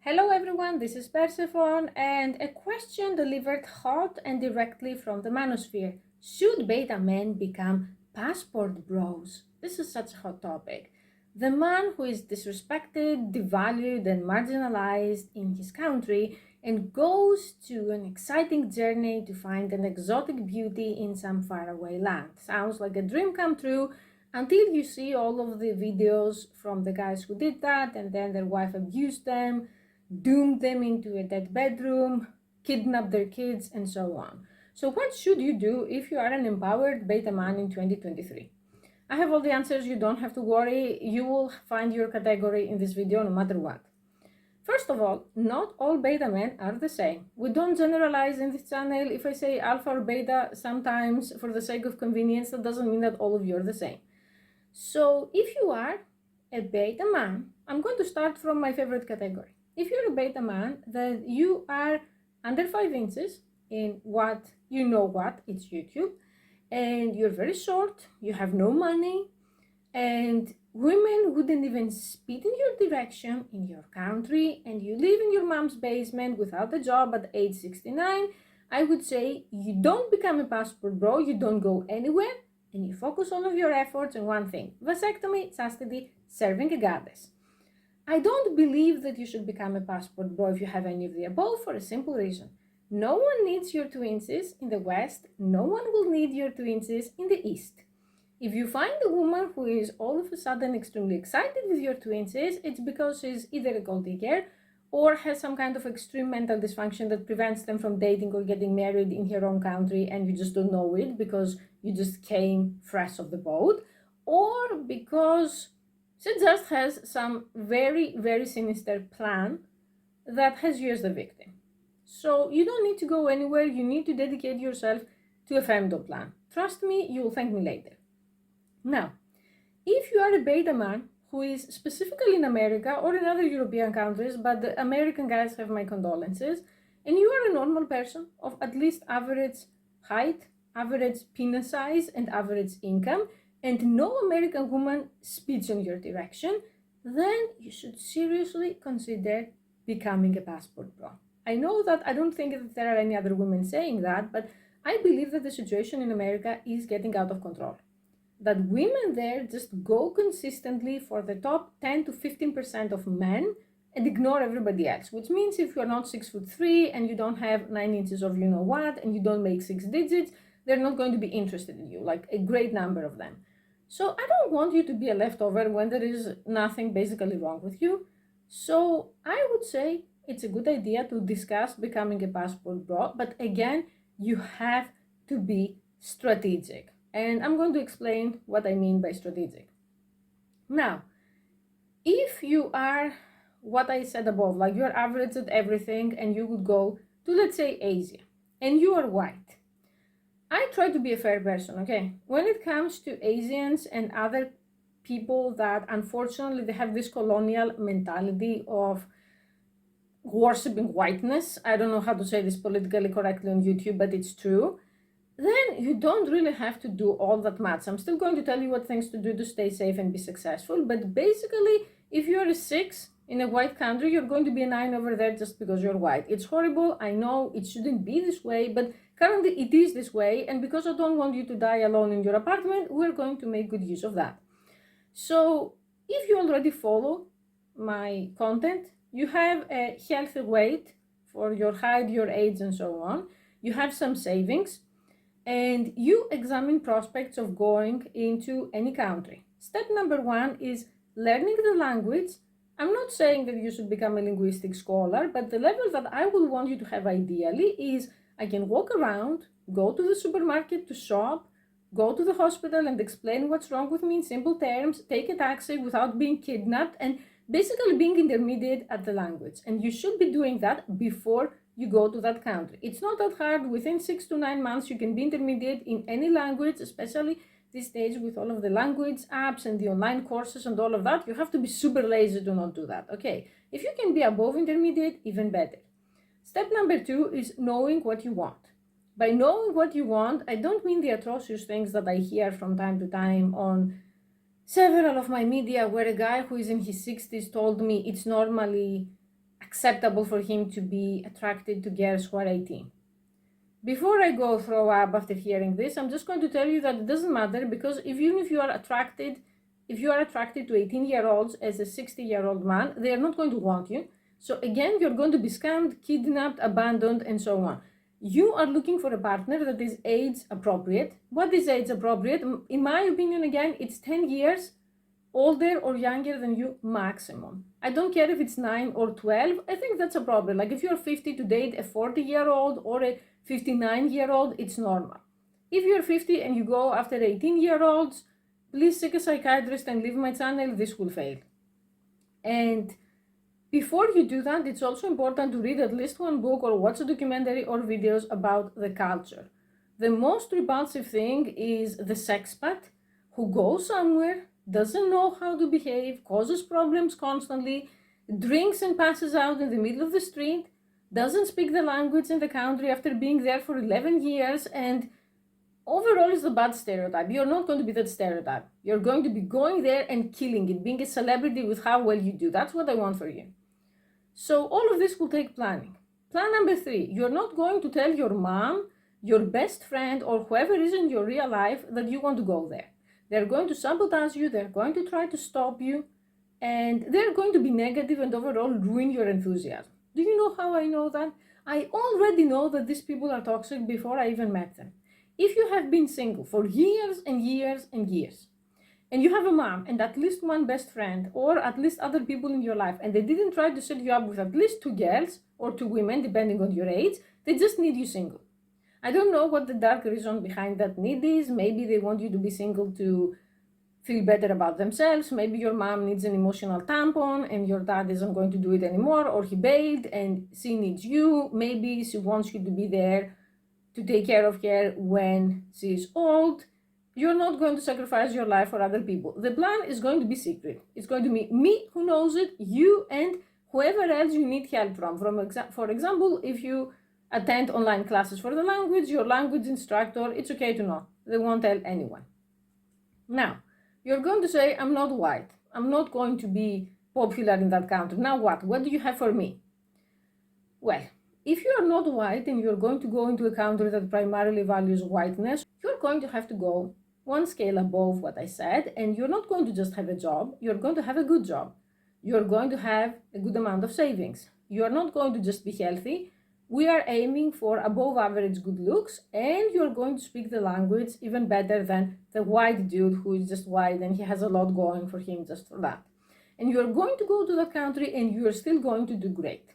Hello everyone, this is Persephone and a question delivered hot and directly from the manosphere. Should beta men become passport bros? This is such a hot topic. The man who is disrespected, devalued and marginalized in his country and goes to an exciting journey to find an exotic beauty in some faraway land. Sounds like a dream come true until you see all of the videos from the guys who did that and then their wife abused them, doomed them into a dead bedroom, kidnapped their kids, and so on. So what should you do if you are an empowered beta man in 2023? I have all the answers, you don't have to worry, you will find your category in this video no matter what. First of all, not all beta men are the same. We don't generalize in this channel. If I say alpha or beta, sometimes for the sake of convenience, that doesn't mean that all of you are the same. So if you are a beta man, I'm going to start from my favorite category. If you're a beta man, then you are under 5 inches in what you know what, it's YouTube, and you're very short, you have no money, and women wouldn't even spit in your direction in your country, and you live in your mom's basement without a job at age 69, I would say you don't become a passport bro, you don't go anywhere, and you focus all of your efforts on one thing: vasectomy, chastity, serving a goddess. I don't believe that you should become a passport bro if you have any of the above for a simple reason. No one needs your twinsies in the West, no one will need your twinsies in the East. If you find a woman who is all of a sudden extremely excited with your twinsies, it's because she's either a gold digger or has some kind of extreme mental dysfunction that prevents them from dating or getting married in her own country and you just don't know it because you just came fresh off the boat, or because she just has some very, very sinister plan that has you as the victim. So you don't need to go anywhere, you need to dedicate yourself to a femdom plan. Trust me, you will thank me later. Now, if you are a beta man who is specifically in America or in other European countries, but the American guys have my condolences, and you are a normal person of at least average height, average penis size, and average income, and no American woman spits in your direction, then you should seriously consider becoming a passport bro. I know that I don't think that there are any other women saying that, but I believe that the situation in America is getting out of control. That women there just go consistently for the top 10 to 15% of men and ignore everybody else, which means if you're not 6'3" and you don't have 9 inches of you know what and you don't make 6 digits, they're not going to be interested in you, like a great number of them. So I don't want you to be a leftover when there is nothing basically wrong with you. So I would say it's a good idea to discuss becoming a passport bro, but again, you have to be strategic. And I'm going to explain what I mean by strategic. Now, if you are what I said above, like you're average at everything and you would go to, let's say, Asia, and you are white, I try to be a fair person, okay? When it comes to Asians and other people that unfortunately they have this colonial mentality of worshipping whiteness, I don't know how to say this politically correctly on YouTube, but it's true, then you don't really have to do all that much. I'm still going to tell you what things to do to stay safe and be successful, but basically, if you're a 6 in a white country, you're going to be a 9 over there just because you're white. It's horrible, I know, it shouldn't be this way, but currently it is this way, and because I don't want you to die alone in your apartment, we're going to make good use of that. So, if you already follow my content, you have a healthy weight for your height, your age, and so on, you have some savings, and you examine prospects of going into any country. Step number 1 is learning the language. I'm not saying that you should become a linguistic scholar, but the level that I would want you to have ideally is I can walk around, go to the supermarket to shop, go to the hospital and explain what's wrong with me in simple terms, take a taxi without being kidnapped, and basically being intermediate at the language. And you should be doing that before you go to that country. It's not that hard. Within 6 to 9 months, you can be intermediate in any language, especially these days with all of the language apps and the online courses and all of that. You have to be super lazy to not do that. Okay, if you can be above intermediate, even better. Step number 2 is knowing what you want. By knowing what you want, I don't mean the atrocious things that I hear from time to time on several of my media, where a guy who is in his 60s told me it's normally acceptable for him to be attracted to girls who are 18. Before I go throw up after hearing this, I'm just going to tell you that it doesn't matter, because even if you are attracted to 18-year-olds as a 60-year-old man, they are not going to want you. So again, you're going to be scammed, kidnapped, abandoned, and so on. You are looking for a partner that is age appropriate. What is age appropriate? In my opinion, again, it's 10 years older or younger than you maximum. I don't care if it's 9 or 12. I think that's appropriate. Like if you're 50 to date a 40-year-old or a 59-year-old, it's normal. If you're 50 and you go after 18-year-olds, please seek a psychiatrist and leave my channel. This will fail. And before you do that, it's also important to read at least one book or watch a documentary or videos about the culture. The most repulsive thing is the sexpat who goes somewhere, doesn't know how to behave, causes problems constantly, drinks and passes out in the middle of the street, doesn't speak the language in the country after being there for 11 years, and overall is the bad stereotype. You're not going to be that stereotype. You're going to be going there and killing it, being a celebrity with how well you do. That's what I want for you. So all of this will take planning. Plan number 3, you're not going to tell your mom, your best friend, or whoever is in your real life that you want to go there. They're going to sabotage you, they're going to try to stop you, and they're going to be negative and overall ruin your enthusiasm. Do you know how I know that? I already know that these people are toxic before I even met them. If you have been single for years and years and years, and you have a mom and at least one best friend or at least other people in your life, and they didn't try to set you up with at least 2 girls or 2 women, depending on your age, they just need you single. I don't know what the dark reason behind that need is. Maybe they want you to be single to feel better about themselves. Maybe your mom needs an emotional tampon and your dad isn't going to do it anymore, or he bailed and she needs you. Maybe she wants you to be there to take care of her when she's old. You're not going to sacrifice your life for other people. The plan is going to be secret. It's going to be me who knows it, you, and whoever else you need help from. For example, if you attend online classes for the language, your language instructor, it's okay to know. They won't tell anyone. Now, you're going to say, I'm not white. I'm not going to be popular in that country. Now what? What do you have for me? Well, if you are not white and you're going to go into a country that primarily values whiteness, you're going to have to go one scale above what I said, and you're not going to just have a job, you're going to have a good job. You're going to have a good amount of savings. You're not going to just be healthy. We are aiming for above average good looks, and you're going to speak the language even better than the white dude who is just white and he has a lot going for him just for that. And you're going to go to that country and you're still going to do great.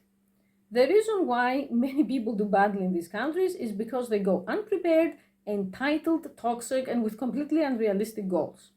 The reason why many people do badly in these countries is because they go unprepared, entitled, toxic, and with completely unrealistic goals.